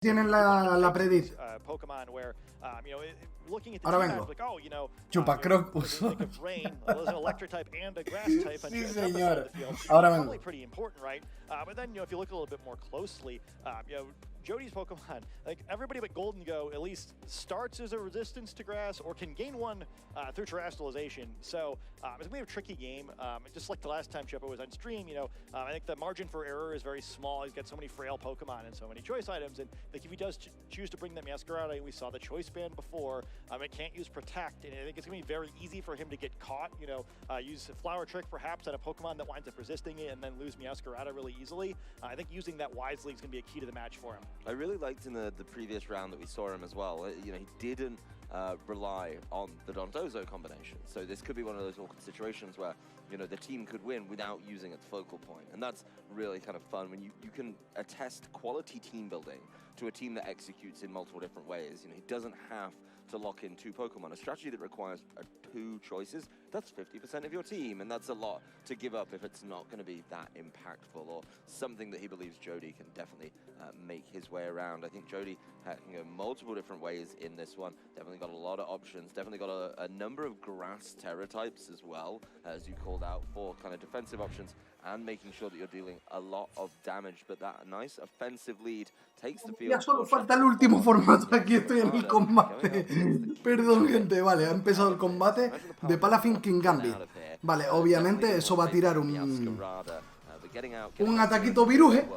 tienen la predict. Ahora vengo. Chupa Croc puso. Sí, señor. Ahora vengo. Jody's Pokemon, like everybody but GHOLDENGO, at least starts as a resistance to grass or can gain one through terrestrialization. So it's gonna be a tricky game. Just like the last time Chuppa was on stream, I think the margin for error is very small. He's got so many frail Pokemon and so many choice items, and like if he does choose to bring them Escarlata, we saw the choice band before. It can't use Protect, and I think it's gonna be very easy for him to get caught. Use a Flower Trick perhaps on a Pokemon that winds up resisting it, and then lose Escarlata really easily. I think using that wisely is gonna be a key to the match for him. I really liked in the previous round that we saw him as well. He didn't rely on the Dondozo combination. So this could be one of those awkward situations where, the team could win without using its focal point. And that's really kind of fun when you can attest quality team building to a team that executes in multiple different ways. He doesn't have to lock in 2 Pokemon. A strategy that requires 2 choices, that's 50% of your team, and that's a lot to give up if it's not going to be that impactful or something that he believes Jody can definitely make his way around. I think Jody can go multiple different ways in this one. Definitely got a lot of options, definitely got a number of grass terror types as well, as you called out, for kind of defensive options and making sure that you're dealing a lot of damage. But that nice offensive lead takes the field. Ya solo falta el último formato, aquí estoy en el combate. Perdón, gente, vale, ha empezado el combate de Palafin King Gambit. Vale, obviamente eso va a tirar un ataquito viruje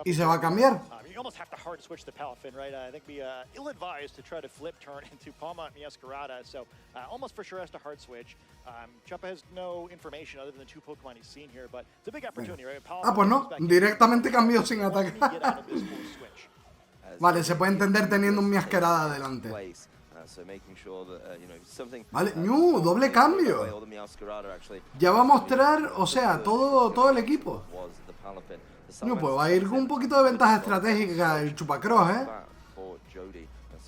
y se va a cambiar. You almost have to hard switch the Palafin, right? I think it'd be ill-advised to try to flip turn into Palmont and Escarlata, so almost for sure has to hard switch. Chuppa has no information other than the 2 Pokemon he's seen here, but it's a big opportunity, right? Pues no, directamente cambió sin atacar. Vale, se puede entender teniendo un Escarlata adelante. Vale, doble cambio. Ya va a mostrar, o sea, todo el equipo. Pues va a ir con un poquito de ventaja estratégica el Chupacross,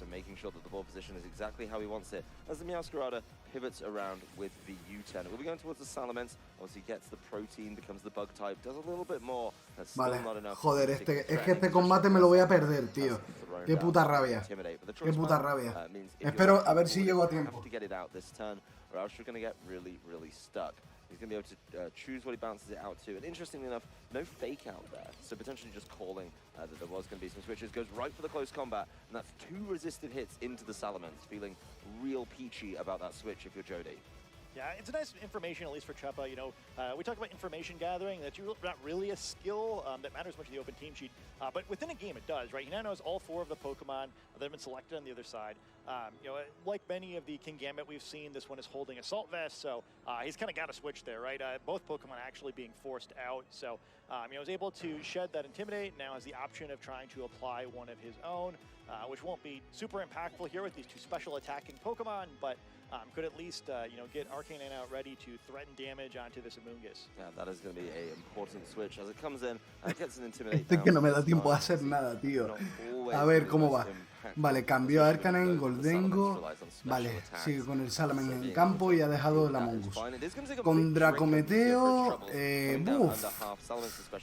making sure that the ball position is exactly how he wants it as the Escarlata pivots around with the U-turn. We'll be going towards the Salamence. Obviously gets the protein, becomes the bug type, does a little bit more. That's still not enough. Joder, es que este combate me lo voy a perder, tío. Qué puta rabia. Qué puta rabia. Espero a ver si llego a tiempo. He's going to be able to choose what he bounces it out to. And interestingly enough, no fake out there. So potentially just calling that there was going to be some switches. Goes right for the close combat. And that's 2 resisted hits into the Salamence. Feeling real peachy about that switch if you're Jody. Yeah, it's a nice information, at least for Chuppa. We talk about information gathering. That's not really a skill that matters much in the open team sheet. But within a game, it does, right? He now knows all 4 of the Pokemon that have been selected on the other side. Like many of the King Gambit we've seen, this one is holding Assault Vest, so he's kind of got to switch there, right? Both Pokemon actually being forced out, so he was able to shed that Intimidate. Now has the option of trying to apply one of his own, which won't be super impactful here with these 2 special attacking Pokemon, but could at least get Arcanine out ready to threaten damage onto this Amoonguss. Yeah, that is going to be an important switch as it comes in and gets an Intimidate. Es que no me da tiempo a hacer nada, tío. A ver cómo va. Vale, cambió a Arcanine, GHOLDENGO. Vale, sigue con el Salamence en campo y ha dejado el Amoonguss. Con Dracometeo,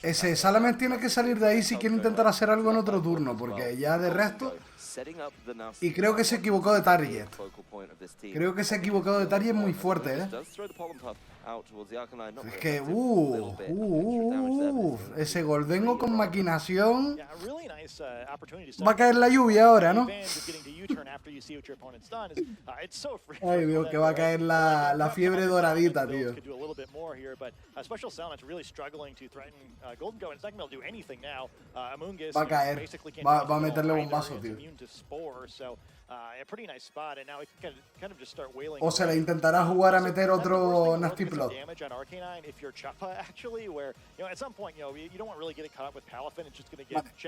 ese Salamence tiene que salir de ahí si quiere intentar hacer algo en otro turno, porque ya de resto... Y creo que se equivocó de target. Creo que se ha equivocado de target muy fuerte, Es que, ese GHOLDENGO con maquinación. Va a caer la lluvia ahora, ¿no? Ay, Dios, que va a caer la fiebre doradita, tío. Va a caer. Va a meterle bombazo, tío. O se le intentará jugar a meter otro Nasty Plot.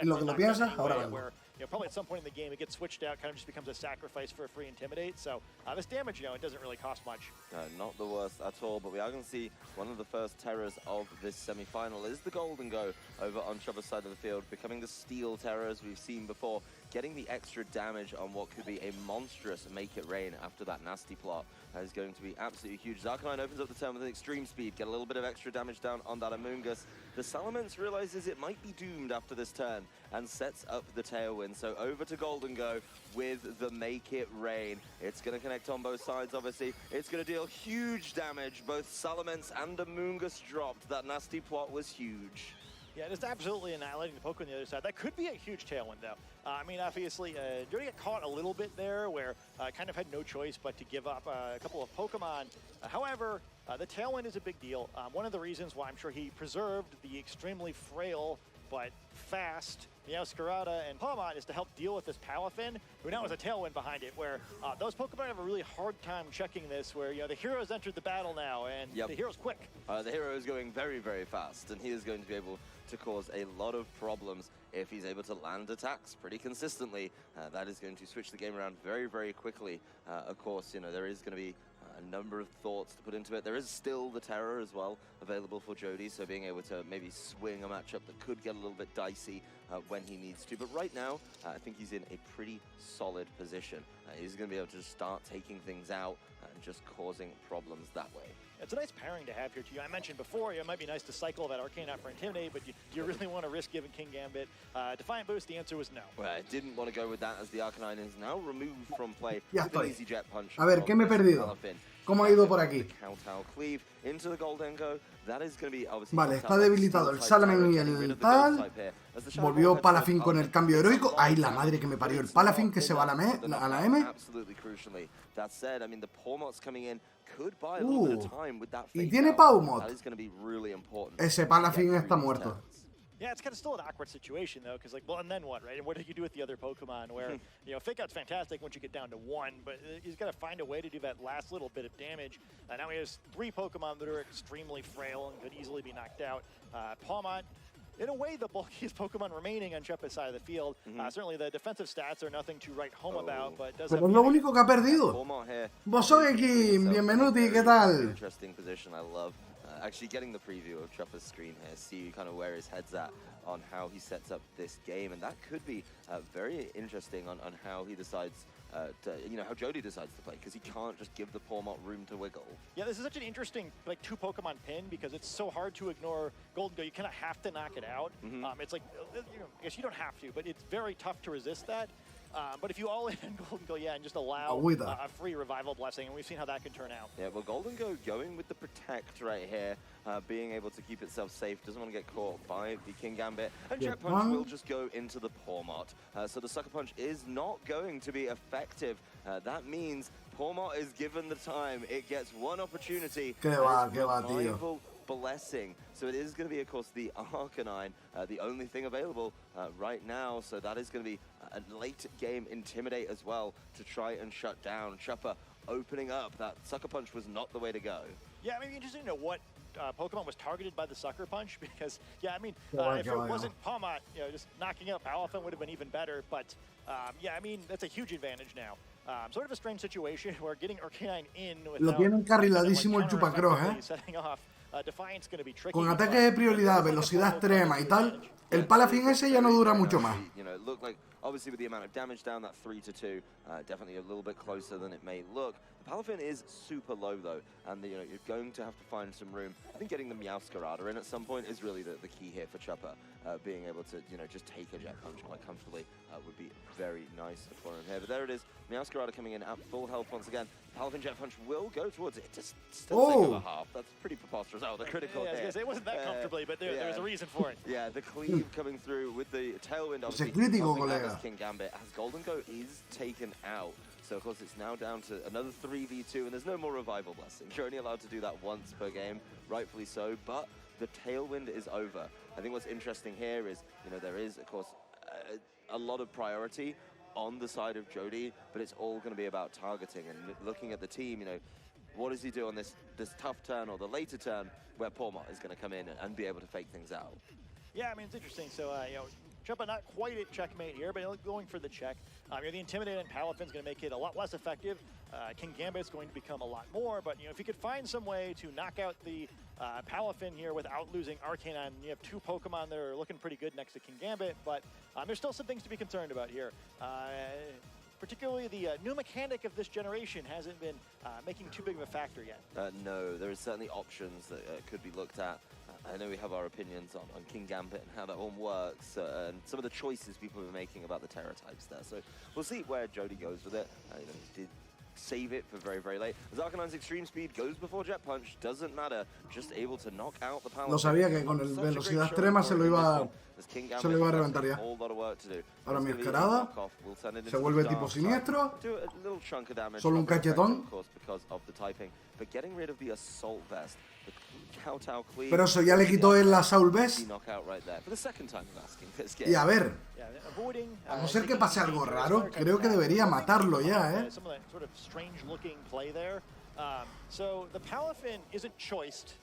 Lo que lo piensas, ahora vengo. Probably at some point in the game it gets switched out, kind of just becomes a sacrifice for a free Intimidate. So this damage, it doesn't really cost much. Not the worst at all, but we are going to see one of the first terrors of this semi-final is the GHOLDENGO over on Chuppa's side of the field, becoming the steel terrors we've seen before getting the extra damage on what could be a monstrous Make It Rain after that nasty plot is going to be absolutely huge. Zarkanine opens up the turn with an extreme speed, get a little bit of extra damage down on that Amoonguss. The Salamence realizes it might be doomed after this turn and sets up the Tailwind. So over to GOLDENGO with the Make It Rain. It's going to connect on both sides, obviously. It's going to deal huge damage. Both Salamence and Amoonguss dropped. That nasty plot was huge. Yeah, just absolutely annihilating the Poke on the other side. That could be a huge tailwind, though. I mean, obviously, Jody got caught a little bit there where kind of had no choice but to give up a couple of Pokemon. However, the tailwind is a big deal. One of the reasons why I'm sure he preserved the extremely frail but fast Escarlata and Palmont is to help deal with this Palafin, who now has a tailwind behind it, where those Pokemon have a really hard time checking this, where the hero's entered the battle now, and the hero's quick. The hero is going very, very fast, and he is going to be able to cause a lot of problems if he's able to land attacks pretty consistently. That is going to switch the game around very, very quickly. Of course, there is going to be a number of thoughts to put into it. There is still the Terror as well available for Jody, so being able to maybe swing a matchup that could get a little bit dicey when he needs to. But right now, I think he's in a pretty solid position. He's going to be able to just start taking things out and just causing problems that way. It's a nice pairing to have here, too. I mentioned before, it might be nice to cycle that Arcane out for Intimidate, but do you really want to risk giving King Gambit Defiant Boost? The answer was no. Well, I didn't want to go with that, as the Arcanine is now removed from play. Ya with an estoy. easy jet punch. A ver, ¿qué me he perdido? ¿Cómo ha ido por aquí? Kowtow Cleave into the GOLDENGO. That is going to be obviously. Vale, está debilitado el Salaman y el tal. Volvió Palafin con el cambio heroico. Ay, la madre que me parió el Palafin, que se va a la M. Absolutely crucially. That said, I mean, the Pawmot's coming in could buy a little bit of time with that. Y tiene Pawmot. That is going to be really important. Ese Palafin está muerto. Yeah, it's kind of still an awkward situation, though, because, well, and then what, right? And what do you do with the other Pokemon where, Fake Out's fantastic once you get down to one, but he's got to find a way to do that last little bit of damage. Now he has 3 Pokemon that are extremely frail and could easily be knocked out. Palmont, in a way, the bulkiest Pokemon remaining on Chuppa's side of the field. Certainly the defensive stats are nothing to write home about, but does Pero es lo único que ha perdido. Vos soy aquí, bienvenuti, ¿qué tal? Interesting position, I love. Actually getting the preview of Chuppa's screen here, see kind of where his head's at on how he sets up this game, and that could be very interesting on how he decides how Jody decides to play, because he can't just give the Pawmot room to wiggle. Yeah, this is such an interesting 2 Pokemon pin, because it's so hard to ignore GOLDENGO. You kind of have to knock it out. It's like, I guess you don't have to, but it's very tough to resist that. But if you all in GOLDENGO, and just allow a free revival blessing, and we've seen how that can turn out. Yeah, well, GOLDENGO going with the protect right here, being able to keep itself safe, doesn't want to get caught by the King Gambit, and Jet Punch will just go into the Pawmot. So the Sucker Punch is not going to be effective. That means Pawmot is given the time. It gets one opportunity. Revival blessing. So it is going to be, of course, the Arcanine, the only thing available right now. So that is going to be a late game Intimidate as well to try and shut down Chuppa. Opening up, that Sucker Punch was not the way to go. Yeah, I mean, interesting to know what Pokemon was targeted by the Sucker Punch, because, I mean, if it wasn't Palmont, just knocking out Palafin would have been even better. But, I mean, that's a huge advantage now. Sort of a strange situation where getting Arcanine in without... Lo tiene encarriladísimo el Chupacross, setting off Defiant's going to be tricky. Con ataques de prioridad, velocidad extrema y tal, el Palafin ese ya no dura mucho más. Look like, obviously with the amount of damage down, that 3-2, definitely a little bit closer than it may look. The Palafin is super low though, and you're going to have to find some room. I think getting the Meowscarada in at some point is really the key here for Chuppa. Being able to just take a Jet Punch quite comfortably would be very nice for him here. But there it is, Meowscarada coming in at full health once again. Palafin Jet Punch will go towards it. Just still take over half. That's pretty preposterous. Oh, the critical hit. It wasn't that comfortably, but there's a reason for it. Yeah, the cleave coming through with the tailwind. Ese crítico, colega. King Gambit as GOLDENGO is taken out. So of course it's now down to another 3v2, and there's no more revival blessing. You're only allowed to do that once per game, rightfully so, but the tailwind is over. I think what's interesting here is, there is, of course, a lot of priority on the side of Jody, but it's all going to be about targeting and looking at the team, what does he do on this tough turn or the later turn where Pawmot is going to come in and be able to fake things out? Yeah, I mean, it's interesting. So, CHUPPA not quite at checkmate here, but going for the check. The Intimidating Palafin's going to make it a lot less effective. King Gambit's going to become a lot more, but if you could find some way to knock out the Palafin here without losing Arcanine, you have two Pokemon that are looking pretty good next to King Gambit, but there's still some things to be concerned about here. Particularly the new mechanic of this generation hasn't been making too big of a factor yet. No, there is certainly options that could be looked at. I know we have our opinions on King Gambit and how that one works, and some of the choices people are making about the Terra types there. So we'll see where Jody goes with it. He did save it for very, very late. As Arcanine's extreme speed goes before Jet Punch, doesn't matter, just able to knock out the Palafin. Lo sabía que con el velocidad extrema se lo iba a reventar ya. Ahora mi Escarlata se vuelve tipo siniestro. Solo un cachetón. Pero eso ya le quitó el Assault Vest. Y a ver, a no ser que pase algo raro, creo que debería matarlo ya, ¿eh? So the Palafin isn't choiced,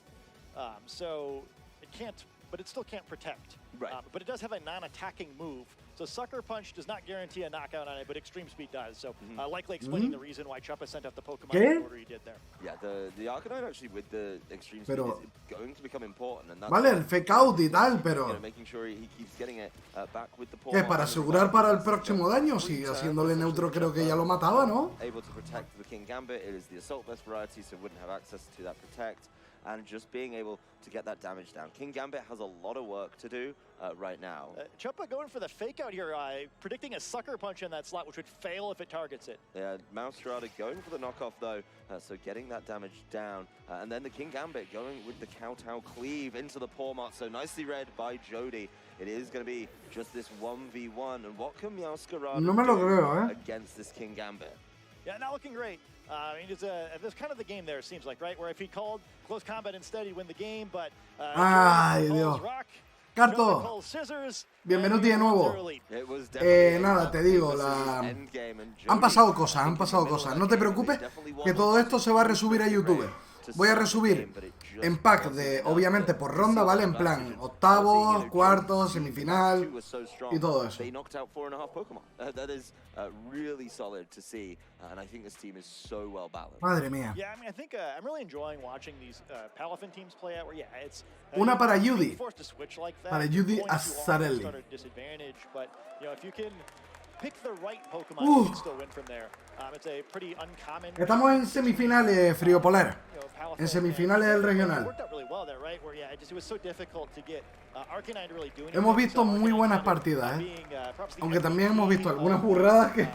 so it can't, but it still can't protect. Right. But it does have a non-attacking move. So Sucker Punch does not guarantee a knockout on it, but Extreme Speed does. So likely explaining the reason why CHUPPA sent out the Pokemon in the order he did there. Yeah, the Arcanine actually with the Extreme Speed Pero, is going to become important. And that's vale, el fake out y tal, pero... making sure he keeps getting it back with the ¿Qué? ¿Para asegurar para el próximo daño? Si haciéndole neutro creo que ya lo mataba, ¿no? Able to protect the King Gambit, it is the Assault Vest variety, so wouldn't have access to that protect. And just being able to get that damage down. King Gambit has a lot of work to do right now. CHUPPA going for the fake out here, predicting a Sucker Punch in that slot, which would fail if it targets it. Yeah, Mouse Strata going for the knockoff though, so getting that damage down. And then the King Gambit going with the Kowtow Cleave into the Pawmot, so nicely read by Jody. It is going to be just this 1v1, and what can Meowscarada No me lo creo, do against this King Gambit? Yeah, not looking great. There's kind of the game there, it seems like, right? Where if he called close combat instead, he'd win the game, but... Ay, Dios. Carto, bienvenido de nuevo. Nada, te digo, han pasado cosas. No te preocupes, que todo esto se va a resubir a YouTube. Voy a resubir en pack de, obviamente, por ronda, ¿vale? En plan, octavos, cuartos, semifinal y todo eso. Madre mía. Una para GUSTA, para GUSTA AZZARELLI. Estamos en semifinales, Frío Polar. En semifinales del regional. Hemos visto muy buenas partidas, ¿eh? Aunque también hemos visto algunas burradas que...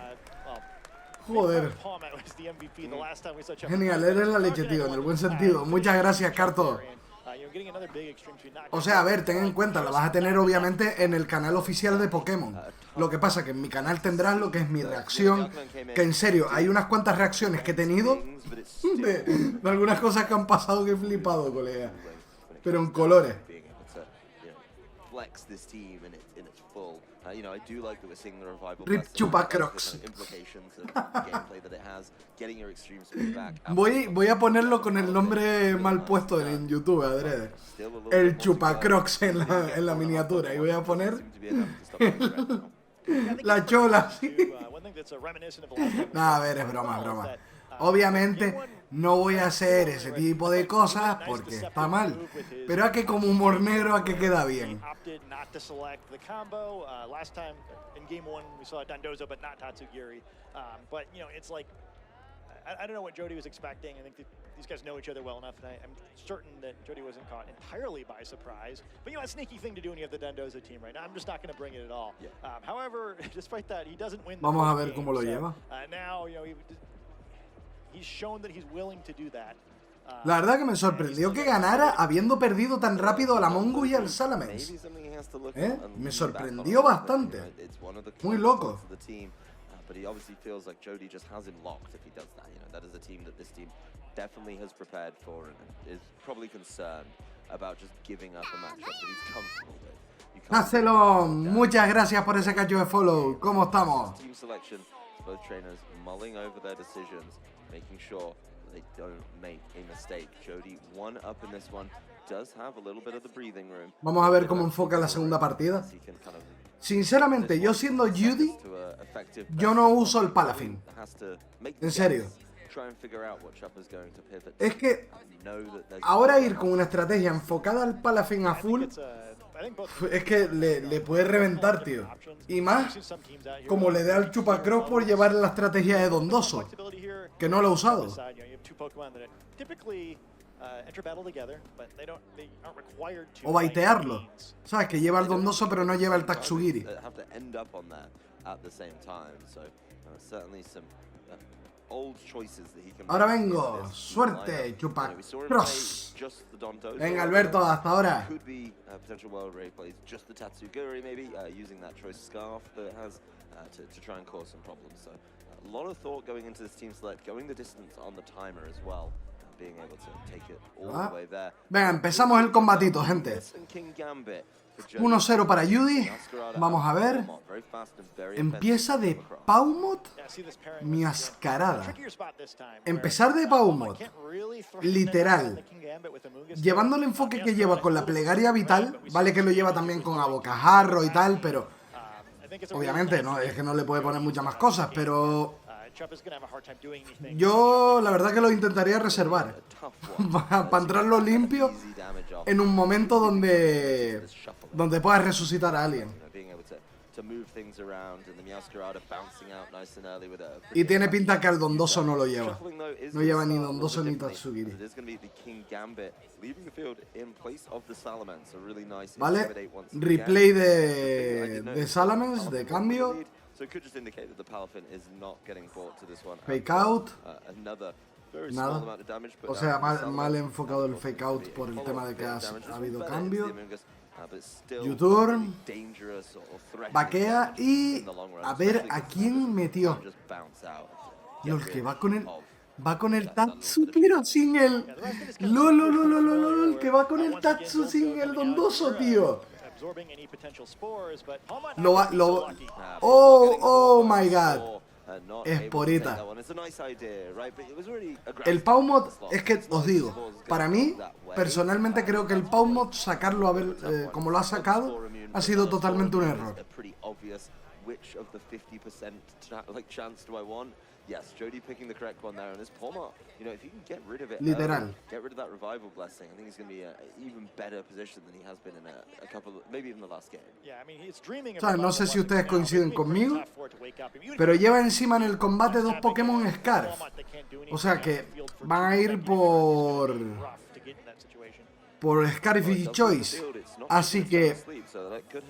Joder. Genial, eres la leche, tío, en el buen sentido. Muchas gracias, Carto. O sea, a ver, ten en cuenta, la vas a tener obviamente en el canal oficial de Pokémon. Lo que pasa que en mi canal tendrás lo que es mi reacción, que en serio, hay unas cuantas reacciones que he tenido de algunas cosas que han pasado que he flipado, colega. Pero en colores. Rip Chupa Crocs. Voy a ponerlo con el nombre mal puesto en YouTube, adrede. El Chupa Crocs en la miniatura. Y voy a poner la chola. Nah, a ver, es broma. Obviamente no voy a hacer ese tipo de cosas porque está mal. Pero a que como humor negro a que queda bien. I don't know what Jody was expecting. I think these guys know each other well enough, and I'm certain that Jody wasn't caught entirely by surprise. But a sneaky thing to do when you have the Dondozo team right now. I'm just not going to bring it at all. Yeah. However, despite that, he doesn't win. Vamos a ver cómo lo lleva. Now, he's shown that he's willing to do that. La verdad que me sorprendió que ganara habiendo perdido tan rápido a la Mongo y al Salamence. Me sorprendió bastante. Muy loco. But he obviously feels like Jody just has him locked if he does that. That is a team that this team definitely has prepared for and is probably concerned about just giving up a matchup that he's comfortable with. Hacelo, muchas gracias por ese cacho de follow. ¿Cómo estamos? Team selection, both trainers mulling over their decisions, making sure they don't make a mistake. Jody one up in this one, does have a little bit of the breathing room. Vamos a ver cómo enfoca la segunda partida. Sinceramente, yo siendo GUSTA, yo no uso el Palafin. En serio. Es que ahora ir con una estrategia enfocada al Palafin a full, es que le puede reventar, tío. Y más, como le dé al Chupacross por llevar la estrategia de Dondoso, que no lo he usado. O baitearlo. ¿Sabes? Que lleva el Dondoso pero no lleva el Tatsugiri. Ahora vengo. Suerte, Chupacross. Venga, Alberto, hasta ahora. Venga, empezamos el combatito, gente. 1-0 para GUSTA. Vamos a ver. Empieza de Paumot mi Ascarada. Empezar de Paumot, literal, llevando el enfoque que lleva con la plegaria vital. Vale que lo lleva también con abocajarro y tal, pero obviamente no, es que no le puede poner muchas más cosas, pero yo la verdad que lo intentaría reservar para entrarlo limpio en un momento donde puedas resucitar a alguien. Y tiene pinta que al Dondoso no lo lleva. No lleva ni Dondoso ni Tatsugiri. Vale, replay de Salamence, de cambio. Fake out. Nada. O sea, mal enfocado el fake out por el tema de que ha habido cambio. YouTube. Vaquea y a ver a quién metió. Dios, que va con el Tatsu, pero sin el... LOL, que va con el Tatsu sin el Dondoso, tío. Oh my god. Esporita. El Paumot, es que os digo, para mí, personalmente creo que el Paumot sacarlo a ver como lo ha sacado ha sido totalmente un error. Yes, JEUDY picking the correct one there, and this Pokémon, you know, if you can get rid of it, literal, get rid of that revival blessing, I think he's going to be in an even better position than he has been in a couple, maybe even the last game. O sea, no sé si ustedes coinciden conmigo, pero lleva encima en el combate dos Pokémon Scarf. O sea que van a ir por Scarf y Choice. Así que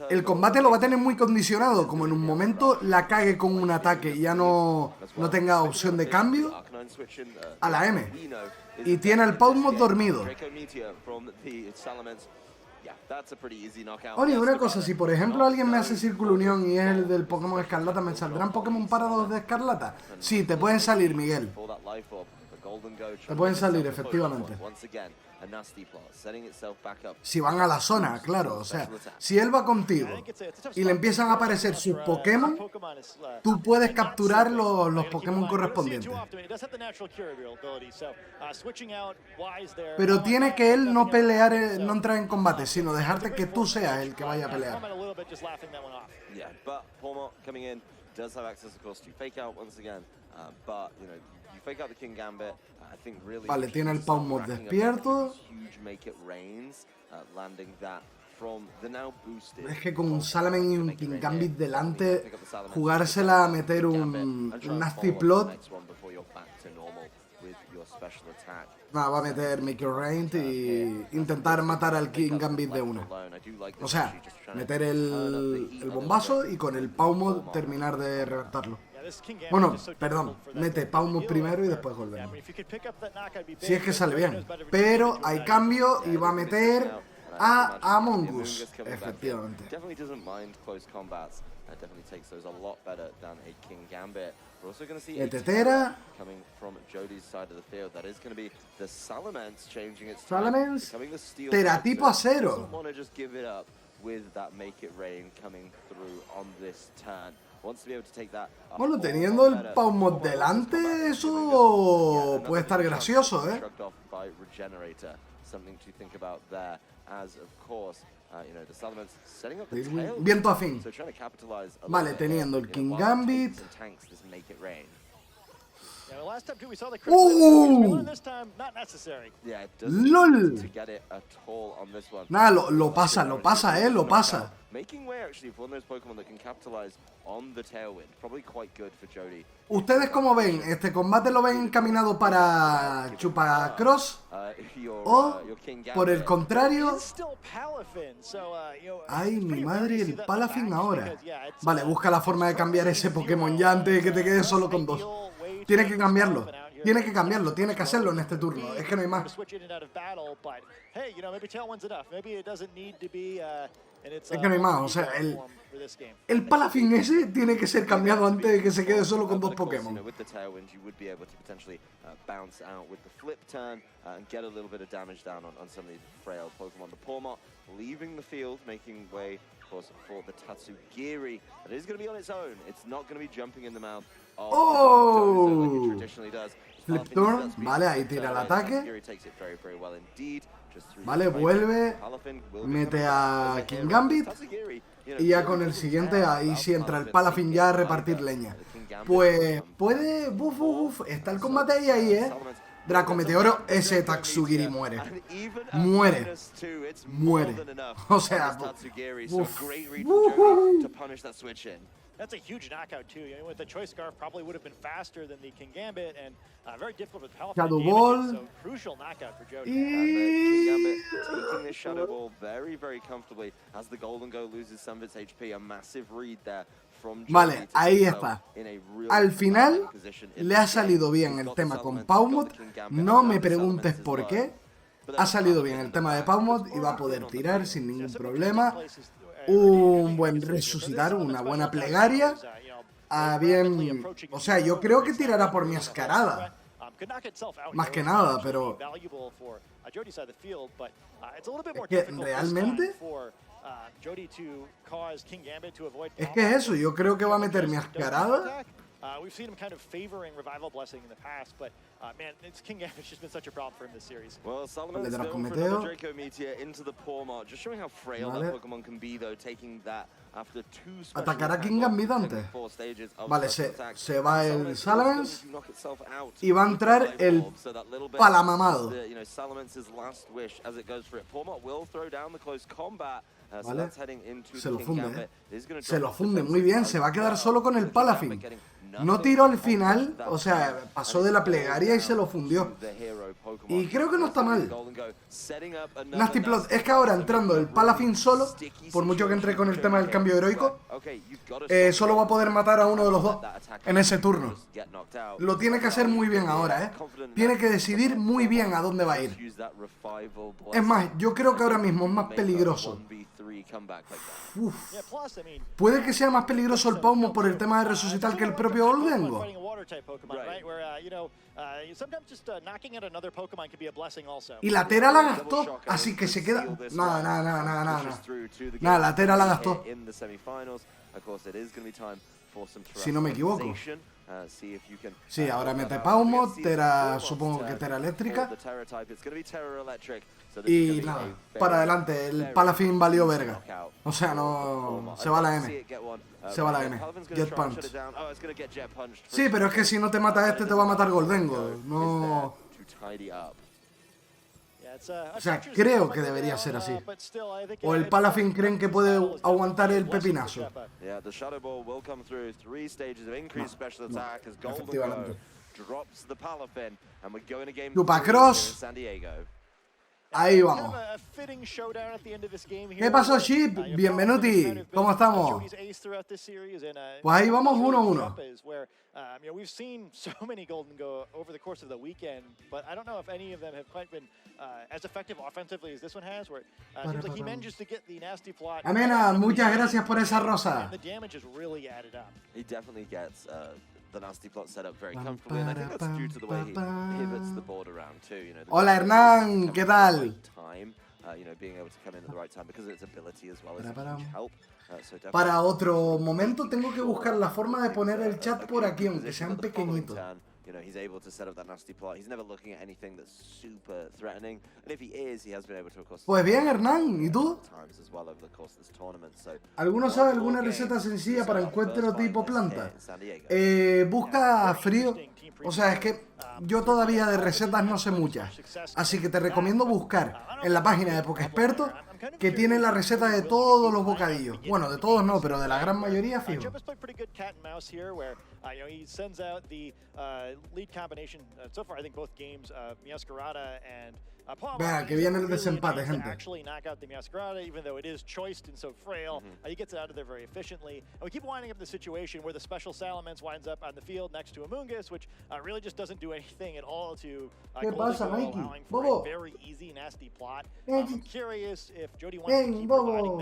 el combate lo va a tener muy condicionado. Como en un momento la cague con un ataque y ya no tenga opción de cambio, a la M. Y tiene al Paumot dormido. Oye, una cosa, si por ejemplo alguien me hace Círculo Unión y es el del Pokémon Escarlata, ¿me saldrán Pokémon parados de Escarlata? Sí, te pueden salir, Miguel. Te pueden salir, efectivamente. Si van a la zona, claro. O sea, si él va contigo y le empiezan a aparecer sus Pokémon, tú puedes capturar los Pokémon correspondientes. Pero tiene que él no pelear, no entrar en combate, sino dejarte que tú seas el que vaya a pelear. Vale, tiene el Paumot despierto. Es que con un Salamence y un King Gambit delante, jugársela a meter un Nasty Plot. Nada, va a meter Micro Rain y intentar matar al King Gambit de una. O sea, meter el bombazo y con el Paumot terminar de reventarlo. Bueno, perdón, mete Paumot primero y después Goldengo. Si es que sale bien. Pero hay cambio y va a meter a Among Us, efectivamente. Tetera. Salamence. Teratipo acero. Bueno, teniendo el Paumot delante, eso puede estar gracioso, ¿eh? Viento afín. Vale, teniendo el King Gambit. ¡LOL! Nada, lo pasa, lo pasa. ¿Ustedes cómo ven? ¿Este combate lo ven encaminado para CHUPPA Cross? ¿O, por el contrario? ¡Ay, mi madre, el Palafin ahora! Vale, busca la forma de cambiar ese Pokémon ya antes de que te quedes solo con dos. Tiene que cambiarlo. Tiene que hacerlo en este turno. Es que no hay más. Es que no hay más, o sea, el Palafin ese tiene que ser cambiado antes de que se quede solo con dos Pokémon. ¡Oh! Flip turn, vale, ahí tira el ataque. Vale, vuelve, mete a King Gambit y ya con el siguiente ahí sí entra el Palafin ya a repartir leña. Pues puede... está el combate ahí, Draco Meteoro, ese Tatsugiri muere. Muere. O sea, That's a huge knockout too. You know, with the Choice Scarf, probably would have been faster than the King Gambit, and very difficult with Palafin. Shadow Ball. So crucial knockout for Jody. King Gambit taking this Shadow Ball very comfortably as the GOLDENGO loses some of its HP. A massive read there from Jody. Vale, ahí está. Al final le ha salido bien el tema con Paumod. No me preguntes por qué. Ha salido bien el tema de Paumod y va a poder tirar sin ningún problema. Un buen resucitar, una buena plegaria. Bien, o sea, yo creo que tirará por mi Escarlata. Más que nada, pero... Es que realmente... Es que es eso, yo creo que va a meter mi Escarlata. We've seen him kind of favoring Revival Blessing in the past, but man, it's King Gambit's just been such a problem for him this series. Well, Solomon's going for the Draco Meteor into the Pawmot, just showing how frail that Pokémon can be, though, taking that after two special Atacará King Gambit antes. Vale, se va el Salamence y va a entrar el Palamamado. Vale, se lo funde muy bien, se va a quedar solo con el Palafin. No tiró al final, o sea, pasó de la plegaria y se lo fundió. Y creo que no está mal. Nasty Plot, es que ahora entrando el Palafin solo, por mucho que entre con el tema del cambio heroico, solo va a poder matar a uno de los dos en ese turno. Lo tiene que hacer muy bien ahora, Tiene que decidir muy bien a dónde va a ir. Es más, yo creo que ahora mismo es más peligroso. Puede que sea más peligroso el Paumod por el tema de resucitar que el propio GOLDENGO. Y la Tera la gastó, así que se queda... Nada, la Tera la gastó. Si no me equivoco. Sí, ahora mete Paumod, Tera, supongo que Tera eléctrica. Y nada, para adelante, el Palafin valió verga. O sea, no... Se va la M. Se va la M. Jet Punch. Sí, pero es que si no te mata este, te va a matar GOLDENGO. No... O sea, creo que debería ser así. O el Palafin creen que puede aguantar el pepinazo. No, efectivamente. CHUPPA Cross. Ahí vamos. ¿Qué pasó, Chip? Bienvenuti. ¿Cómo estamos? Pues ahí vamos 1-1. We've seen so many GOLDENGO over the course of the weekend, but I don't know if any of them have quite been as effective offensively as this one has, where it seems like he manages to get the nasty plot. Amena, muchas gracias por esa rosa. The damage has really added up. He definitely gets the nasty plot set up very comfortably, and I think that's due to the way he pivots the board around too. You know, hola Hernán, ¿qué tal? Being able to come in at the right time because of its ability as well as huge help. Para otro momento tengo que buscar la forma de poner el chat por aquí, aunque sean pequeñitos. you know, he's able to set up that nasty plot. He's never looking at anything that's super threatening. And if he is, he has been able to, of course... Pues bien, Hernán, ¿y tú? ...times as well over the course of this tournament. So, ¿Alguno sabe alguna receta sencilla para encuentro tipo planta? Busca frío. O sea, es que yo todavía de recetas no sé muchas. Así que te recomiendo buscar en la página de Pokéexperto, que tiene la receta de todos los bocadillos. Bueno, de todos no, pero de la gran mayoría, fijo. Vea, que viene el desempate, gente. ¿Qué pasa, Mikey? Bobo. Ven, Bobo.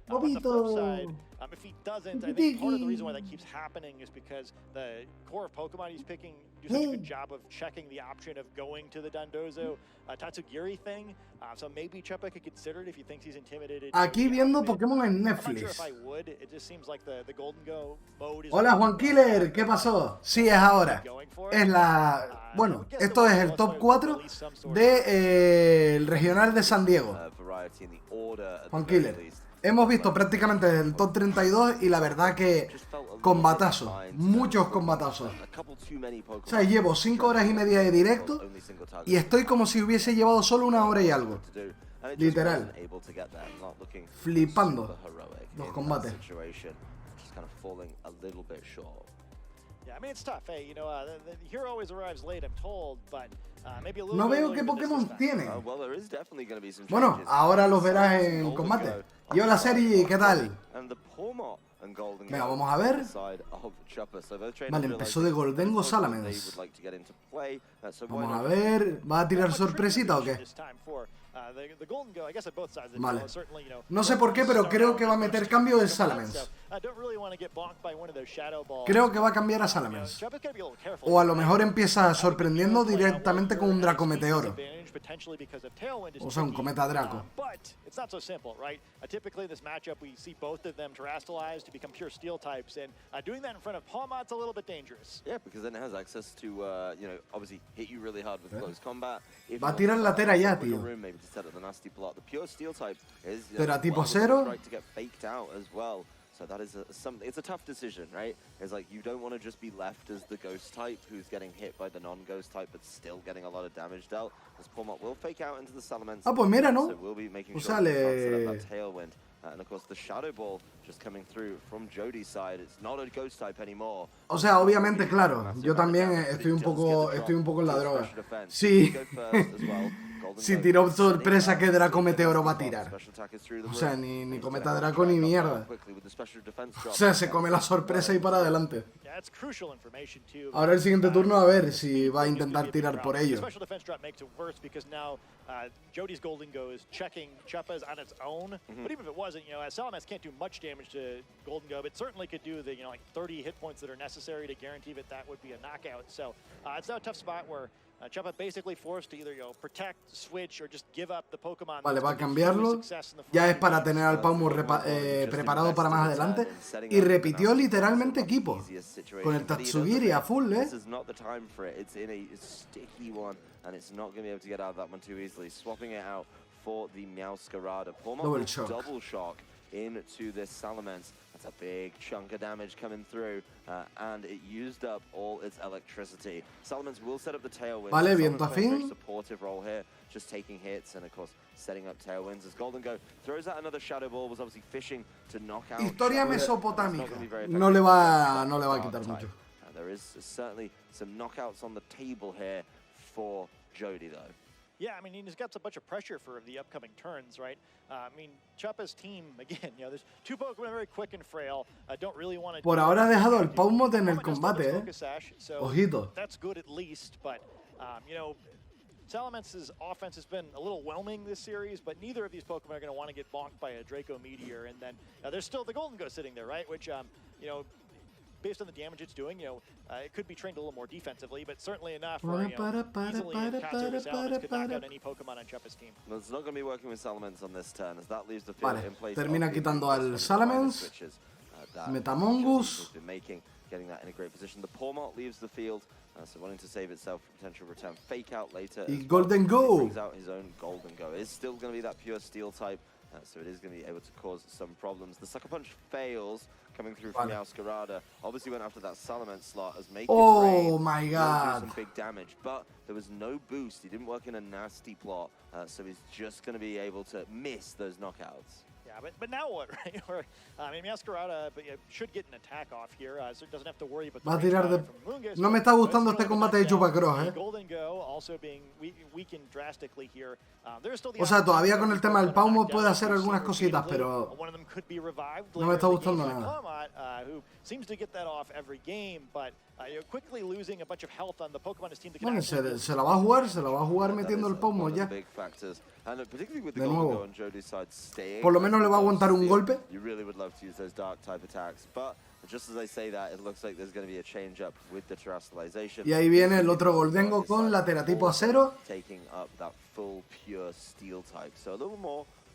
Bobito. If he doesn't, I think part of the reason why that keeps happening is because the core of Pokemon he's picking do such a good job of checking the option of going to the Dondozo Tatsugiri thing. So maybe CHUPPA could consider it if he thinks he's intimidated. Aquí viendo Pokémon en Netflix. I'm not sure if I would. It just seems like the GOLDENGO mode is... Hola, Juan Killer, ¿qué pasó? Sí, es ahora. Es la... Bueno, esto es el top 4 del regional de San Diego. Juan Killer. Hemos visto prácticamente el top 32 y la verdad que combatazos, muchos combatazos. O sea, llevo 5 horas y media de directo y estoy como si hubiese llevado solo 1 hora y algo. Literal. Flipando los combates. No veo qué Pokémon tiene. Bueno, ahora los verás en combate. Y hola, serie, ¿qué tal? Venga, vamos a ver. Vale, empezó de Goldengo Salamence. Vamos a ver. ¿Va a tirar sorpresita o qué? Vale. No sé por qué, pero creo que va a meter cambio del Salamence. Creo que va a cambiar a Salamence. O a lo mejor empieza sorprendiendo directamente con un Draco Meteoro. O sea, un Cometa Draco. Va a tirar la Tera ya, tío. Tera tipo 0. So that is it's a tough decision, right? It's like you don't want to just be left as the ghost type who's getting hit by the non-ghost type but still getting a lot of damage dealt. This Pawmot will fake out into the Salamence. Ah, pues mira, ¿no? So we'll be making sure that set up that tailwind. And of course the Shadow Ball just coming through from Jody's side. It's not a ghost type anymore. O sea, obviamente, claro, yo también estoy un poco en la droga. Sí. Si tiró sorpresa, ¿qué Draco Meteoro va a tirar? O sea, ni Cometa Draco ni mierda. O sea, se come la sorpresa y para adelante. Ahora el siguiente turno a ver si va a intentar tirar por ello. Jody's Goldengo is checking CHUPPA's on its own, but even if it wasn't, Salamence can't do much damage to Goldengo, but certainly could do the, like 30 hit points that are necessary to guarantee that would be a knockout. So it's now a tough spot where CHUPPA basically forced to either protect, switch, or just give up the Pokemon. Vale, va a cambiarlo. Ya es para tener al Pawmo preparado para más adelante. Y repitió literalmente equipo. Con el Tatsugiri a full, And it's not going to be able to get out of that one too easily. Swapping it out for the Meowscarada. Double shock into this Salamence. That's a big chunk of damage coming through. And it used up all its electricity. Salamence will set up the tailwind. Vale, viento afín. Very supportive role here. Just taking hits and, of course, setting up tailwinds. As Goldengo throws out another Shadow Ball, was obviously fishing to knock out. Historia mesopotámica. No le va a quitar mucho. There is certainly some knockouts on the table here for Jody, though. Yeah, I mean, he's got a bunch of pressure for the upcoming turns, right? I mean, CHUPPA's team, again, there's 2 Pokemon very quick and frail. Don't really want to... Por ahora ha dejado el Pawmot en el combate, Ojito. That's good at least, but, Salamence's offense has been a little whelming this series, but neither of these Pokemon are going to want to get bonked by a Draco Meteor. And then there's still the Goldengo sitting there, right? Which, based on the damage it's doing, it could be trained a little more defensively, but certainly enough where, easily encounter Salamence could knock out any Pokemon on CHUPPA's team. Well, it's not going to be working with Salamence on this turn, as that leaves the field in place. Termina quitando al Salamence, Metamongus. Getting that in a great position. The Pawmot leaves the field So wanting to save itself potential return fake out later. Y GHOLDENGO. Brings out his own GHOLDENGO. It is still going to be that pure steel type, so it is going to be able to cause some problems. The Sucker Punch fails, coming through from the Escarlata. Obviously went after that Salament slot as Make It Rain. Oh my god. Do some big damage, but there was no boost. He didn't work in a nasty plot, so he's just going to be able to miss those knockouts. Yeah, but now what, right? I mean, Escarlata should get an attack off here, so it doesn't have to worry about the Va a tirar de... No me está gustando este combate de CHUPPA, O sea, todavía con el tema del Paumo puede hacer algunas cositas, pero no me está gustando nada. Bueno, se la va a jugar metiendo el Paumo ya. De nuevo. Por lo menos le va a aguantar un golpe. Y ahí viene el otro GHOLDENGO con la tipo acero.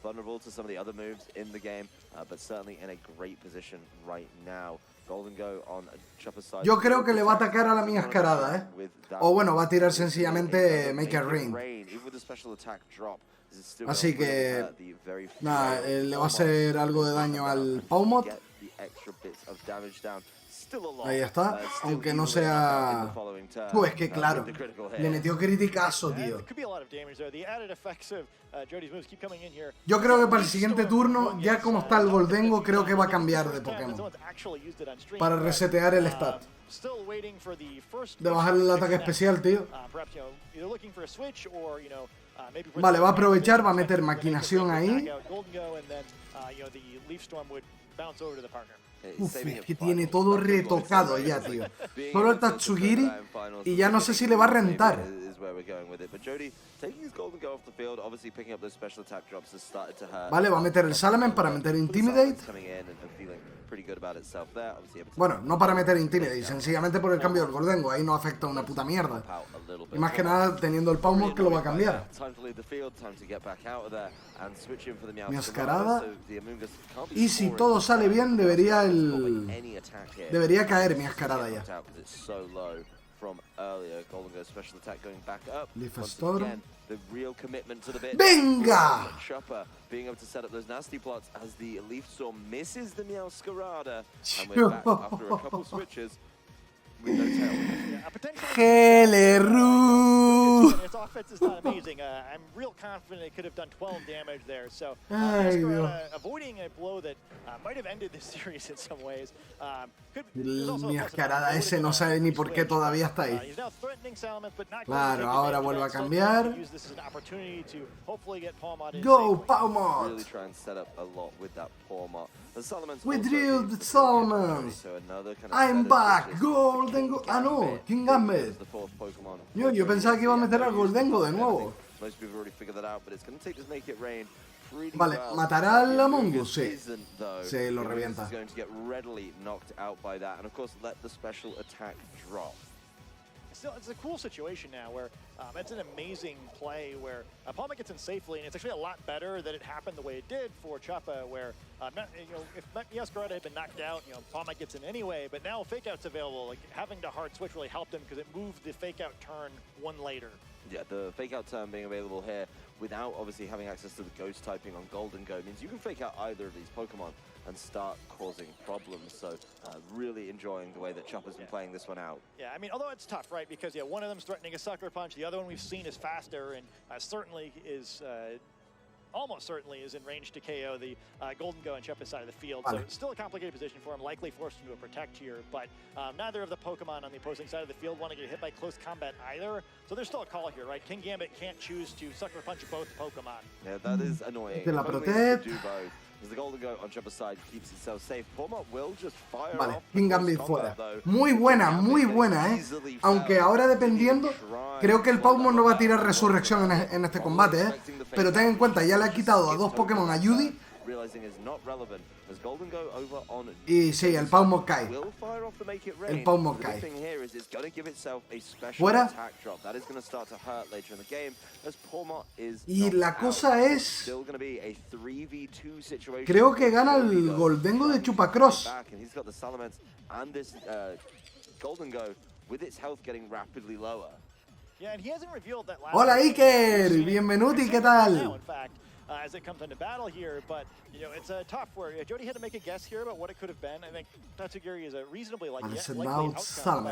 Vulnerable to some of the other moves in the game, but certainly in a great position right now. GHOLDENGO on Chopper's side. Yo creo que le va a atacar a la mi Escarlata, O bueno, va a tirar sencillamente Make It Rain. Así que nada, le va a hacer algo de daño al Paumot. Ahí está, aunque no sea... Pues que claro, le metió criticazo, tío. Yo creo que para el siguiente turno, ya como está el GHOLDENGO, creo que va a cambiar de Pokémon. Para resetear el stat. De bajarle el ataque especial, tío. Vale, va a aprovechar, va a meter maquinación ahí. Uf, es que tiene todo retocado ya, tío. Solo el Tatsugiri y ya no sé si le va a rentar. Vale, va a meter el Salament para meter Intimidate. Bueno, no para meter Intimidate, sencillamente por el cambio del GHOLDENGO. Ahí no afecta una puta mierda. Y más que nada teniendo el Paumot que lo va a cambiar. Mi Escarlata. Y si todo sale bien, debería caer mi Escarlata ya. Leaf Storm. ¡Venga! Heleru. Ay, Dios. Mi Escarlata ese no sabe ni por qué todavía está ahí. Claro, ahora vuelve a cambiar. Go, Paumot! We drilled the Salmon. I'm back. GHOLDENGO. Ah, no. King Gambit. Yo pensaba que iba a meter al GHOLDENGO de nuevo. Vale, ¿matará al Among Us? Sí. Sí, lo revienta. It's a cool situation now where it's an amazing play where Palma gets in safely, and it's actually a lot better that it happened the way it did for CHUPPA, where if Escarlata had been knocked out, Palma gets in anyway, but now fake out's available. Like having the hard switch really helped him because it moved the fake out turn one later. Yeah, the fake out turn being available here without obviously having access to the ghost typing on GHOLDENGO means you can fake out either of these Pokemon and start causing problems. So really enjoying the way that Chopper's been playing this one out. Yeah, I mean, although it's tough, right? Because one of them's threatening a Sucker Punch, the other one we've seen is faster and certainly is almost certainly is in range to KO the GHOLDENGO on CHUPPA's side of the field. So it's still a complicated position for him, likely forced into a protect here, but neither of the Pokemon on the opposing side of the field want to get hit by close combat either. So there's still a call here, right? King Gambit can't choose to Sucker Punch both Pokemon. Yeah, that is annoying. Que la protege. The GHOLDENGO on CHUPPA's side keeps itself safe. Palma will just fire vale, King Gambit fuera. Muy buena, Aunque ahora dependiendo, creo que el Paumot no va a tirar resurrección en este combate, Pero ten en cuenta, ya le ha quitado a dos Pokémon a Judy. Y sí, el Paumot cae. El Paumot cae. Fuera. Y la cosa es... Creo que gana el GHOLDENGO de CHUPPA Cross. with its health getting rapidly lower. Hola Iker, bienvenuti, ¿qué tal? As it comes into battle here, but you know it's a tough where Jody had to make a guess here about what it could have been. I think Tatsugiri is a reasonably likely outcome.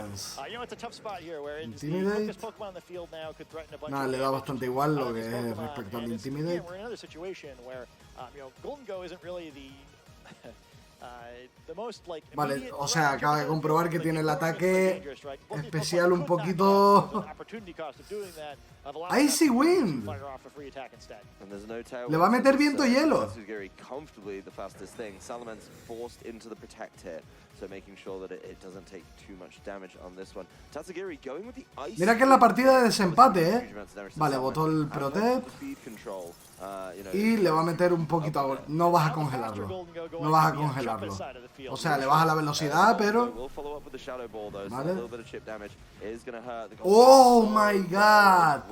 You know it's a tough spot here where it's the quickest Pokemon on the field now could threaten a bunch of le da bastante igual lo que es respecto al Intimidate. We're in another situation where you know GOLDENGO isn't really the Vale, o sea, acaba de comprobar que tiene el ataque especial un poquito... Icy Wind. Le va a meter viento y hielo. Mira que es la partida de desempate, ¿eh? Vale, botó el Protect. Y le va a meter un poquito a... No vas a congelarlo. No vas a congelarlo. O sea, le baja la velocidad, pero... Vale. ¡Oh, my God!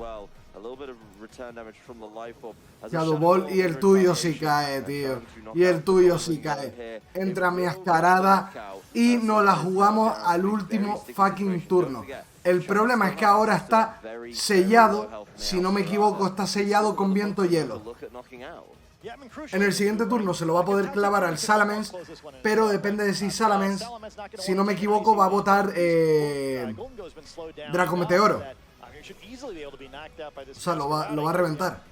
Shadow Ball y el tuyo sí cae, tío. Y el tuyo sí cae. Entra mi Escarlata y nos la jugamos al último fucking turno. El problema es que ahora está sellado, si no me equivoco, está sellado con viento y hielo. En el siguiente turno se lo va a poder clavar al Salamence, pero depende de si Salamence, si no me equivoco, va a botar Draco Meteoro. O sea, lo va a reventar.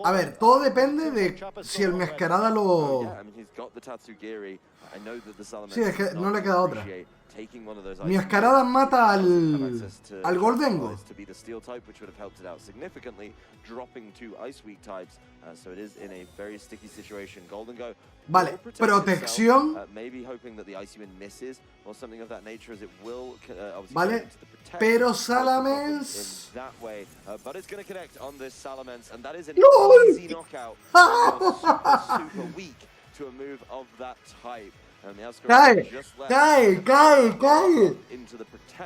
A ver, todo depende de si el Mascarada lo... Sí, es que no le queda otra. Mi Escarlata mata al Goldengo. Vale, protección. Vale, pero Salamence...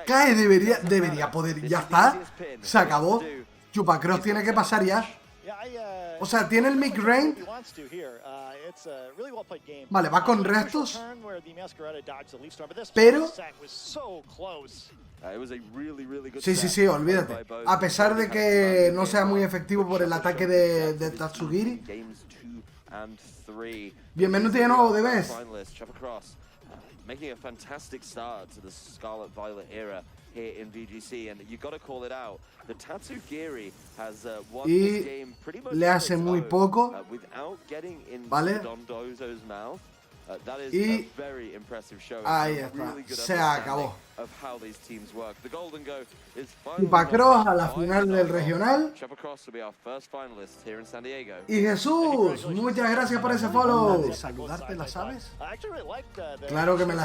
Cae, debería poder, ya está, se acabó. CHUPPA tiene que pasar ya. O sea, tiene el mid-range. Vale, va con restos. Pero... Sí, olvídate. A pesar de que no sea muy efectivo por el ataque de Tatsugiri. Bienvenido de nuevo, Debes. Making a fantastic start to the Scarlet Violet era here in VGC, and you got to call it out. The Tatsugiri has won this game pretty much le hace muy poco, without getting in ¿vale? Dondozo's mouth. That is a very impressive show. Ahí está, se acabó. Of how these teams work. The GOLDENGO is CHUPPA a la final del regional. Y Jesús, muchas gracias por ese follow. ¿Saludarte la sabes? Claro que me la